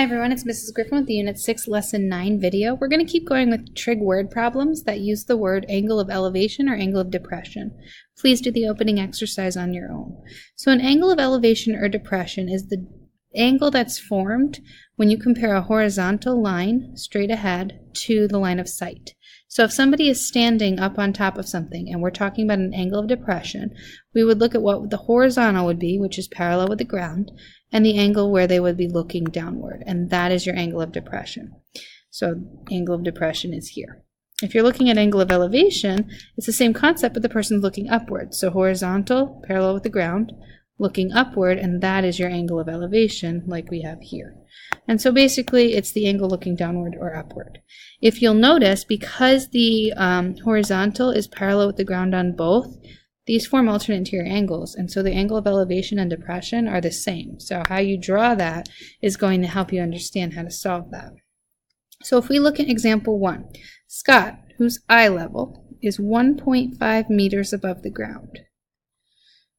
everyone, it's Mrs. Griffin with the Unit 6 Lesson 9 video. We're going to keep going with trig word problems that use the word angle of elevation or angle of depression. Please do the opening exercise on your own. So an angle of elevation or depression is the angle that's formed when you compare a horizontal line straight ahead to the line of sight. So if somebody is standing up on top of something and we're talking about an angle of depression, we would look at what the horizontal would be, which is parallel with the ground, and the angle where they would be looking downward, and that is your angle of depression. So angle of depression is here. If you're looking at angle of elevation, it's the same concept, but the person's looking upward. So horizontal, parallel with the ground, looking upward, and that is your angle of elevation like we have here. And so basically it's the angle looking downward or upward. If you'll notice, because the horizontal is parallel with the ground on both, these form alternate interior angles, and so the angle of elevation and depression are the same. So how you draw that is going to help you understand how to solve that. So if we look at example 1, Scott, whose eye level is 1.5 meters above the ground,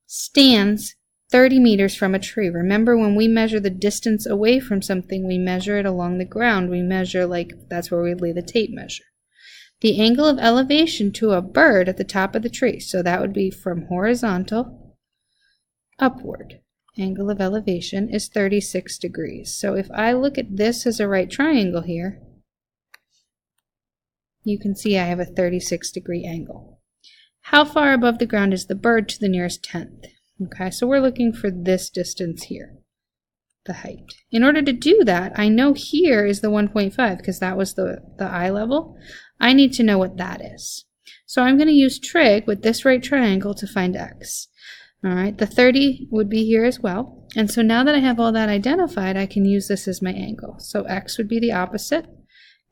stands 30 meters from a tree. Remember, when we measure the distance away from something, we measure it along the ground. We measure like that's where we lay the tape measure. The angle of elevation to a bird at the top of the tree, so that would be from horizontal upward. Angle of elevation is 36 degrees. So if I look at this as a right triangle here, you can see I have a 36-degree angle. How far above the ground is the bird to the nearest tenth? Okay, so we're looking for this distance here, the height. In order to do that, I know here is the 1.5 because that was the eye level. I need to know what that is. So I'm going to use trig with this right triangle to find x. All right, the 30 would be here as well. And so now that I have all that identified, I can use this as my angle. So x would be the opposite,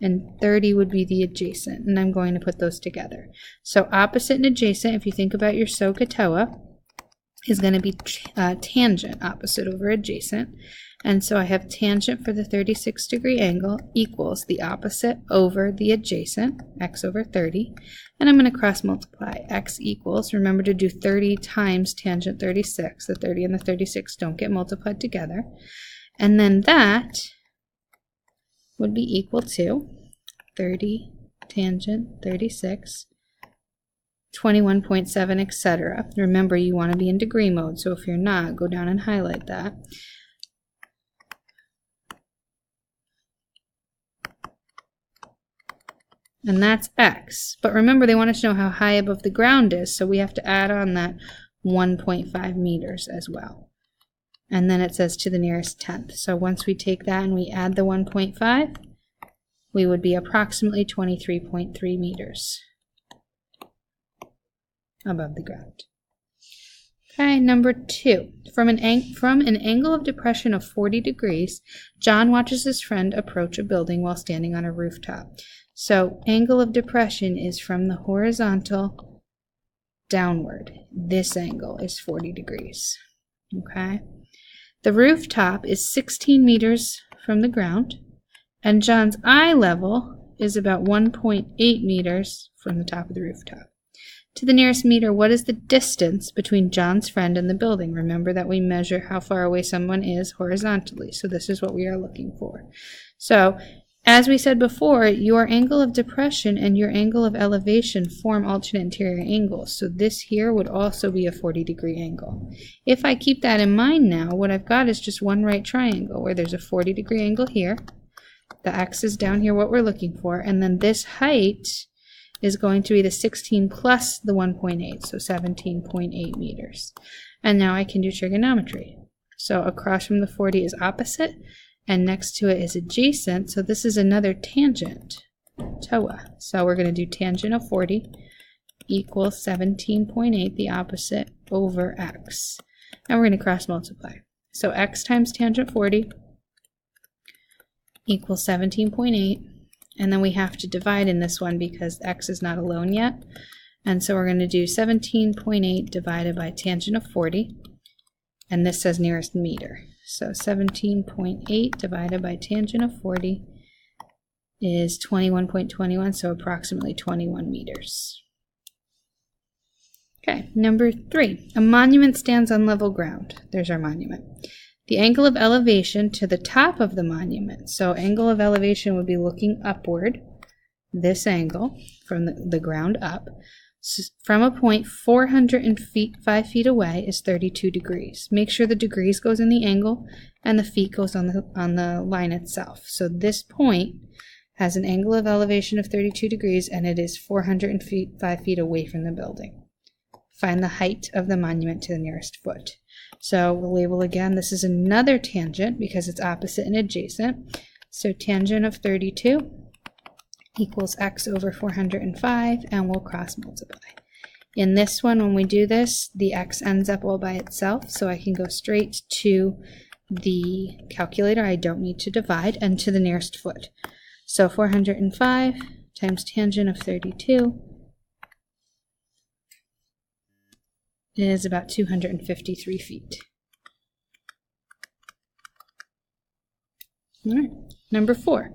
and 30 would be the adjacent. And I'm going to put those together. So opposite and adjacent, if you think about your SOHCAHTOA, is going to be tangent, opposite over adjacent. And so I have tangent for the 36-degree angle equals the opposite over the adjacent, x over 30. And I'm going to cross multiply. X equals, remember to do 30 times tangent 36. The 30 and the 36 don't get multiplied together. And then that would be equal to 30 tangent 36, 21.7, etc. Remember, you want to be in degree mode, so if you're not, go down and highlight that. And that's x. But remember, they want us to know how high above the ground is, so we have to add on that 1.5 meters as well. And then it says to the nearest tenth. So once we take that and we add the 1.5, we would be approximately 23.3 meters above the ground. Okay, number 2. From an angle of depression of 40 degrees, John watches his friend approach a building while standing on a rooftop. So angle of depression is from the horizontal downward. This angle is 40 degrees. Okay. The rooftop is 16 meters from the ground, and John's eye level is about 1.8 meters from the top of the rooftop. To the nearest meter, what is the distance between John's friend and the building? Remember that we measure how far away someone is horizontally, so this is what we are looking for. So, as we said before, your angle of depression and your angle of elevation form alternate interior angles, so this here would also be a 40-degree angle. If I keep that in mind now, what I've got is just one right triangle where there's a 40-degree angle here, the x is down here, what we're looking for, and then this height is going to be the 16 plus the 1.8, so 17.8 meters. And now I can do trigonometry. So across from the 40 is opposite, and next to it is adjacent, so this is another tangent, TOA. So we're going to do tangent of 40 equals 17.8, the opposite, over x. And we're going to cross multiply. So x times tangent 40 equals 17.8. And then we have to divide in this one because x is not alone yet. And so we're going to do 17.8 divided by tangent of 40. And this says nearest meter. So 17.8 divided by tangent of 40 is 21.21, so approximately 21 meters. Okay, number 3. A monument stands on level ground. There's our monument. The angle of elevation to the top of the monument. So angle of elevation would be looking upward, this angle from the ground up. From a point 405 feet away is 32 degrees. Make sure the degrees goes in the angle and the feet goes on the line itself. So this point has an angle of elevation of 32 degrees and it is 405 feet away from the building. Find the height of the monument to the nearest foot. So we'll label again, this is another tangent because it's opposite and adjacent. So tangent of 32 equals x over 405, and we'll cross multiply. In this one, when we do this, the x ends up all by itself, so I can go straight to the calculator. I don't need to divide, and to the nearest foot. So 405 times tangent of 32 is about 253 feet. All right, number 4.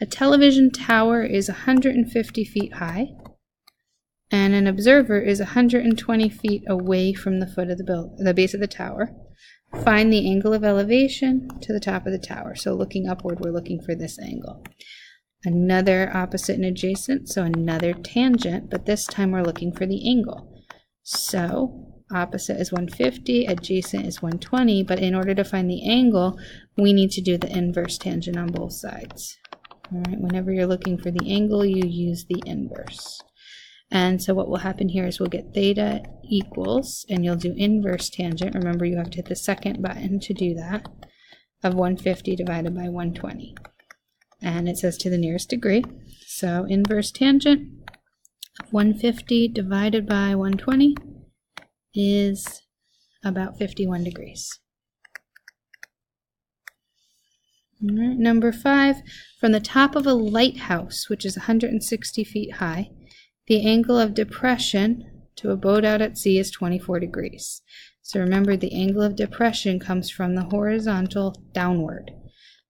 A television tower is 150 feet high, and an observer is 120 feet away from the foot of the base of the tower. Find the angle of elevation to the top of the tower. So looking upward, we're looking for this angle. Another opposite and adjacent, so another tangent, but this time we're looking for the angle. So opposite is 150, adjacent is 120, but in order to find the angle, we need to do the inverse tangent on both sides. All right, whenever you're looking for the angle, you use the inverse. And so what will happen here is we'll get theta equals, and you'll do inverse tangent. Remember, you have to hit the second button to do that, of 150 divided by 120. And it says to the nearest degree. So inverse tangent of 150 divided by 120 is about 51 degrees. All right, number 5, from the top of a lighthouse, which is 160 feet high, the angle of depression to a boat out at sea is 24 degrees. So remember, the angle of depression comes from the horizontal downward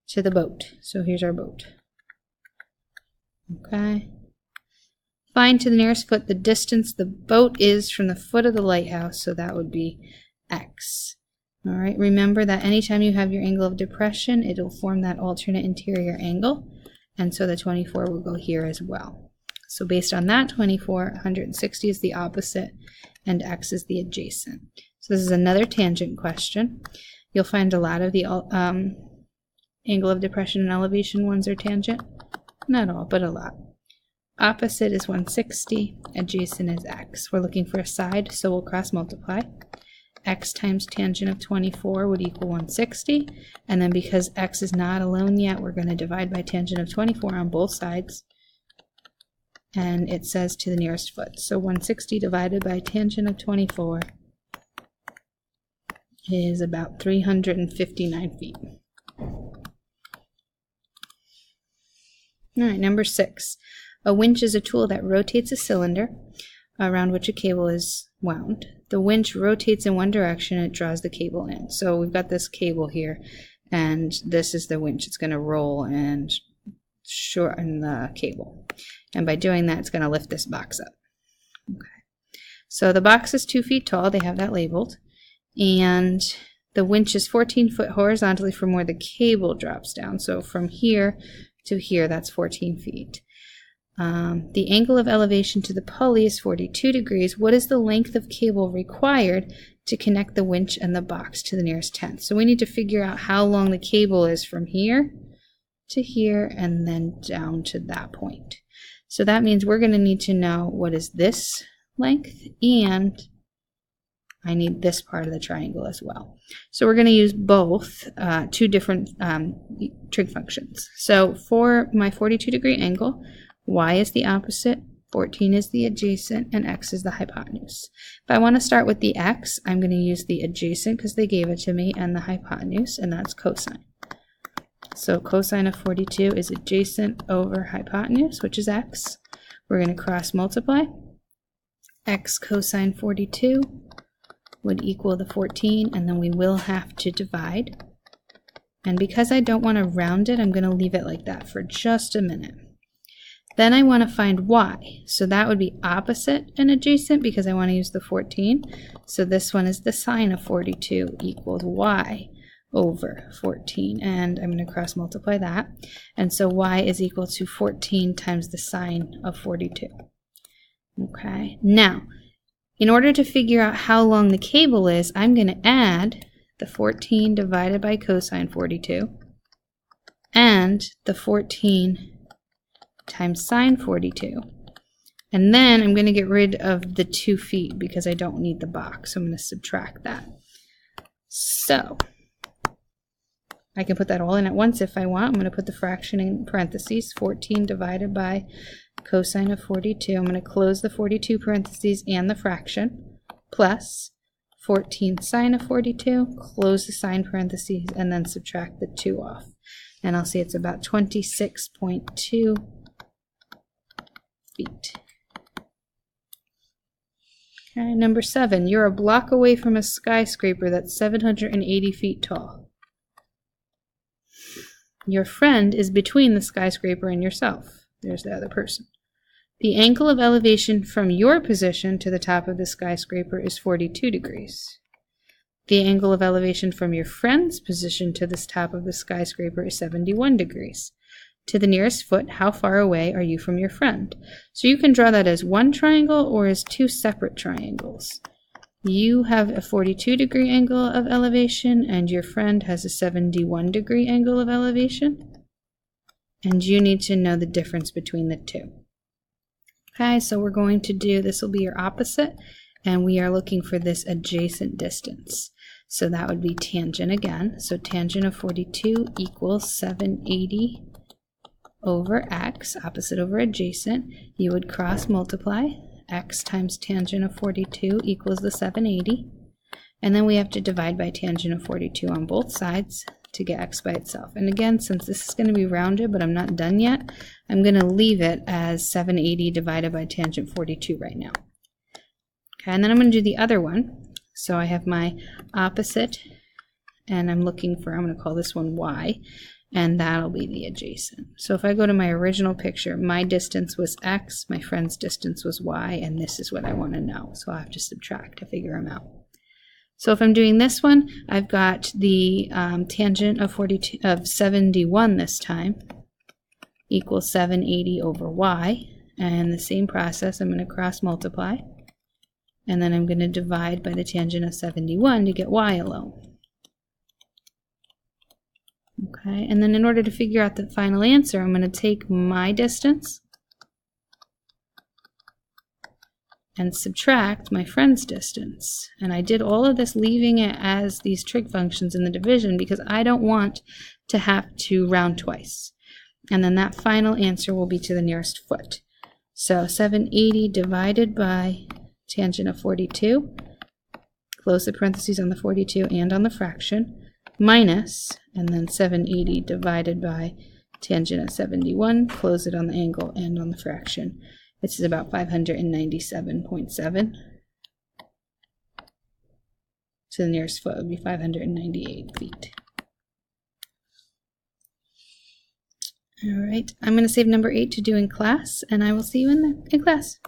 to the boat. So here's our boat. Okay. Find to the nearest foot the distance the boat is from the foot of the lighthouse, so that would be x. All right, remember that anytime you have your angle of depression, it'll form that alternate interior angle, and so the 24 will go here as well. So based on that 24, 160 is the opposite, and x is the adjacent. So this is another tangent question. You'll find a lot of the angle of depression and elevation ones are tangent. Not all, but a lot. Opposite is 160, adjacent is x. We're looking for a side, so we'll cross multiply. X times tangent of 24 would equal 160, and then because x is not alone yet, we're going to divide by tangent of 24 on both sides, and it says to the nearest foot. So 160 divided by tangent of 24 is about 359 feet. All right, number 6. A winch is a tool that rotates a cylinder around which a cable is wound. The winch rotates in one direction and it draws the cable in. So we've got this cable here, and this is the winch. It's going to roll and shorten the cable. And by doing that, it's going to lift this box up. Okay. So the box is 2 feet tall. They have that labeled. And the winch is 14 foot horizontally from where the cable drops down. So from here to here, that's 14 feet. The angle of elevation to the pulley is 42 degrees. What is the length of cable required to connect the winch and the box to the nearest tenth? So we need to figure out how long the cable is from here to here and then down to that point. So that means we're going to need to know what is this length, and I need this part of the triangle as well. So we're going to use both, two different trig functions. So for my 42 degree angle, y is the opposite, 14 is the adjacent, and x is the hypotenuse. If I want to start with the x, I'm going to use the adjacent because they gave it to me, and the hypotenuse, and that's cosine. So cosine of 42 is adjacent over hypotenuse, which is x. We're going to cross multiply. X cosine 42 would equal the 14, and then we will have to divide. And because I don't want to round it, I'm going to leave it like that for just a minute. Then I want to find y. So that would be opposite and adjacent because I want to use the 14. So this one is the sine of 42 equals y, over 14, and I'm going to cross multiply that, and so y is equal to 14 times the sine of 42. Okay, now in order to figure out how long the cable is, I'm going to add the 14 divided by cosine 42 and the 14 times sine 42, and then I'm going to get rid of the 2 feet because I don't need the box, so I'm going to subtract that. So I can put that all in at once if I want. I'm going to put the fraction in parentheses, 14 divided by cosine of 42. I'm going to close the 42 parentheses and the fraction, plus 14 sine of 42, close the sine parentheses, and then subtract the 2 off. And I'll see it's about 26.2 feet. Okay, number 7, you're a block away from a skyscraper that's 780 feet tall. Your friend is between the skyscraper and yourself. There's the other person. The angle of elevation from your position to the top of the skyscraper is 42 degrees. The angle of elevation from your friend's position to the top of the skyscraper is 71 degrees. To the nearest foot, how far away are you from your friend? So you can draw that as one triangle or as 2 separate triangles. You have a 42 degree angle of elevation and your friend has a 71 degree angle of elevation. And you need to know the difference between the two. Okay, so we're going to do, this will be your opposite, and we are looking for this adjacent distance. So that would be tangent again. So tangent of 42 equals 780 over x, opposite over adjacent. You would cross multiply. X times tangent of 42 equals the 780, and then we have to divide by tangent of 42 on both sides to get x by itself. And again, since this is going to be rounded but I'm not done yet, I'm going to leave it as 780 divided by tangent 42 right now. Okay, and then I'm going to do the other one. So I have my opposite, and I'm looking for, I'm going to call this one y, and that'll be the adjacent. So if I go to my original picture, my distance was x, my friend's distance was y, and this is what I want to know. So I have to subtract to figure them out. So if I'm doing this one, I've got the tangent of 71 this time equals 780 over y, and the same process, I'm going to cross multiply, and then I'm going to divide by the tangent of 71 to get y alone. Okay, and then in order to figure out the final answer, I'm going to take my distance and subtract my friend's distance. And I did all of this leaving it as these trig functions in the division because I don't want to have to round twice. And then that final answer will be to the nearest foot. So 780 divided by tangent of 42, close the parentheses on the 42 and on the fraction, minus, and then 780 divided by tangent of 71, close it on the angle and on the fraction. This is about 597.7. So the nearest foot would be 598 feet. All right, I'm going to save number 8 to do in class, and I will see you in class.